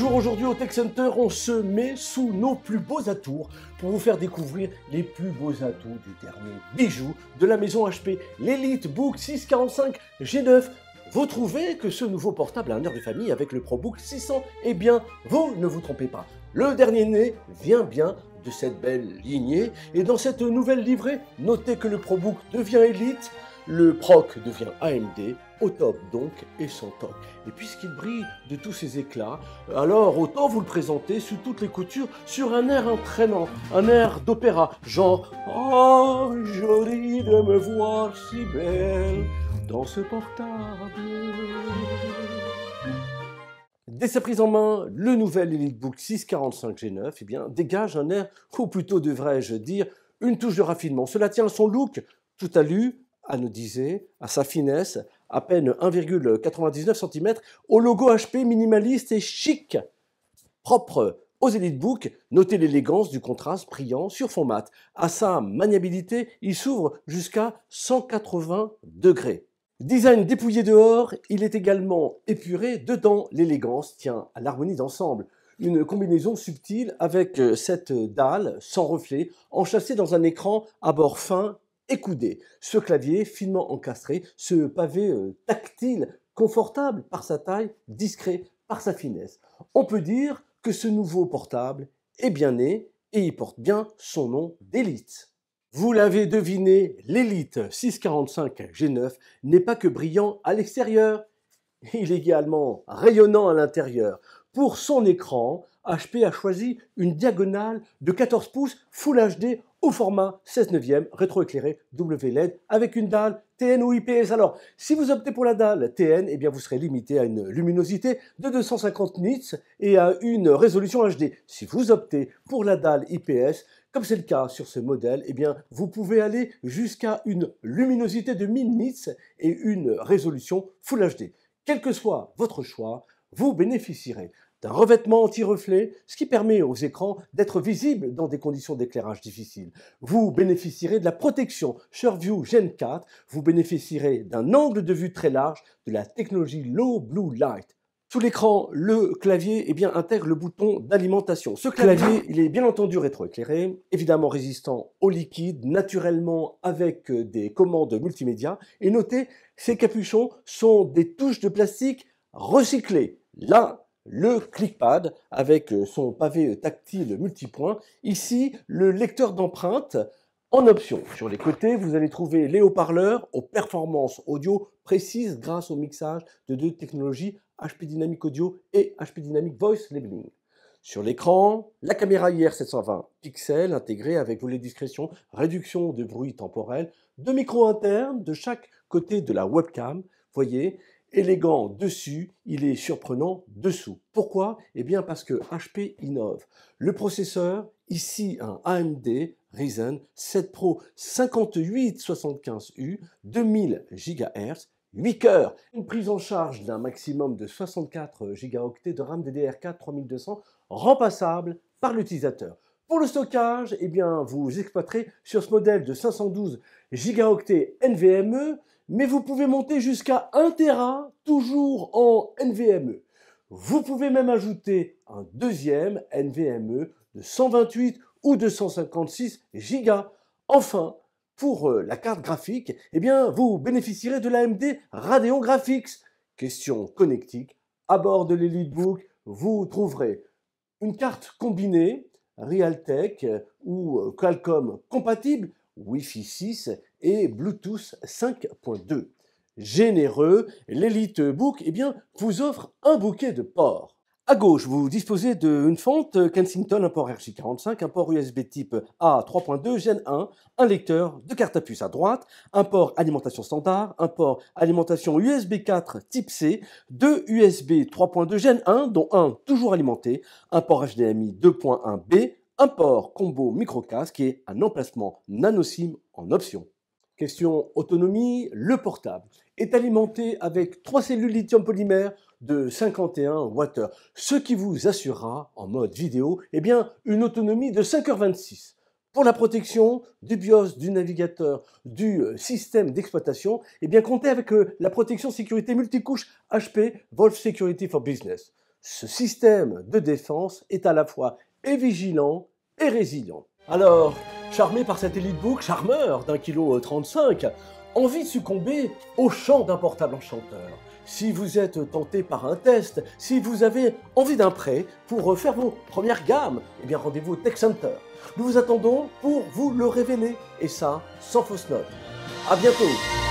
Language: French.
Bonjour, aujourd'hui au Tech Center, on se met sous nos plus beaux atours pour vous faire découvrir les plus beaux atouts du dernier bijou de la maison HP, l'EliteBook 645 G9. Vous trouvez que ce nouveau portable a un air de famille avec le ProBook 600? Eh bien, vous ne vous trompez pas. Le dernier né vient bien de cette belle lignée et dans cette nouvelle livrée, notez que le ProBook devient Elite, le Proc devient AMD, au top donc et son top. Et puisqu'il brille de tous ses éclats, alors autant vous le présenter sous toutes les coutures sur un air entraînant, un air d'opéra, genre « Oh, joli de me voir si belle dans ce portable ». Dès sa prise en main, le nouvel EliteBook 645 G9 eh bien, dégage un air, ou plutôt devrais-je dire, une touche de raffinement. Cela tient à son look tout alu, anodisé, à sa finesse, à peine 1,99 cm, au logo HP minimaliste et chic. Propre aux EliteBook, notez l'élégance du contraste brillant sur fond mat. À sa maniabilité, il s'ouvre jusqu'à 180 degrés. Design dépouillé dehors, il est également épuré dedans. L'élégance tient à l'harmonie d'ensemble. Une combinaison subtile avec cette dalle sans reflet, enchâssée dans un écran à bord fin et coudé. Ce clavier finement encastré, ce pavé tactile, confortable par sa taille, discret par sa finesse. On peut dire que ce nouveau portable est bien né et il porte bien son nom d'Elite. Vous l'avez deviné, l'Elite 645 G9 n'est pas que brillant à l'extérieur, il est également rayonnant à l'intérieur. Pour son écran, HP a choisi une diagonale de 14 pouces Full HD au format 16 neuvième rétroéclairé WLED avec une dalle TN ou IPS. Alors, si vous optez pour la dalle TN, eh bien vous serez limité à une luminosité de 250 nits et à une résolution HD. Si vous optez pour la dalle IPS, comme c'est le cas sur ce modèle, eh bien vous pouvez aller jusqu'à une luminosité de 1000 nits et une résolution Full HD. Quel que soit votre choix, vous bénéficierez d'un revêtement anti-reflet, ce qui permet aux écrans d'être visibles dans des conditions d'éclairage difficiles. Vous bénéficierez de la protection SureView Gen 4, vous bénéficierez d'un angle de vue très large, de la technologie Low Blue Light. Sous l'écran, le clavier intègre le bouton d'alimentation. Ce clavier, il est bien entendu rétroéclairé, évidemment résistant au liquide, naturellement avec des commandes multimédia. Et notez, ces capuchons sont des touches de plastique recyclées. Là, le ClickPad avec son pavé tactile multipoint. Ici, le lecteur d'empreintes en option. Sur les côtés, vous allez trouver les haut-parleurs aux performances audio précises grâce au mixage de deux technologies HP Dynamic Audio et HP Dynamic Voice Labeling. Sur l'écran, la caméra IR 720 pixels intégrée avec volet discrétion, réduction de bruit temporel, deux micros internes de chaque côté de la webcam. Voyez, élégant dessus, il est surprenant dessous. Pourquoi? Eh bien parce que HP innove. Le processeur, ici un AMD Ryzen 7 Pro 5875U, 2000 GHz, 8 cœurs, une prise en charge d'un maximum de 64 Go de RAM DDR4 3200 remplaçable par l'utilisateur. Pour le stockage, eh bien, vous exploiterez sur ce modèle de 512 Go NVMe, mais vous pouvez monter jusqu'à 1 Tera, toujours en NVMe. Vous pouvez même ajouter un deuxième NVMe de 128 ou 256 Go. Enfin, pour la carte graphique, eh bien, vous bénéficierez de l'AMD Radeon Graphics. Question connectique, à bord de l'EliteBook, vous trouverez une carte combinée, Realtek ou Qualcomm compatible, Wi-Fi 6 et Bluetooth 5.2. Généreux, l'EliteBook vous offre un bouquet de ports. À gauche, vous disposez d'une fente Kensington, un port RJ45, un port USB type A 3.2 Gen 1, un lecteur de carte à puce à droite, un port alimentation standard, un port alimentation USB 4 type C, deux USB 3.2 Gen 1, dont un toujours alimenté, un port HDMI 2.1B, un port combo micro-casque et un emplacement nano SIM en option. Question autonomie, le portable est alimenté avec 3 cellules lithium polymère de 51 Wh, ce qui vous assurera en mode vidéo une autonomie de 5h26. Pour la protection du BIOS, du navigateur, du système d'exploitation, comptez avec la protection sécurité multicouche HP Wolf Security for Business. Ce système de défense est à la fois et vigilant et résilient. Alors, charmé par cet EliteBook, charmeur d'1,35 kg, envie de succomber au chant d'un portable enchanteur. Si vous êtes tenté par un test, si vous avez envie d'un prêt pour faire vos premières gammes, eh bien rendez-vous au Tech Center. Nous vous attendons pour vous le révéler, et ça, sans fausse note. À bientôt!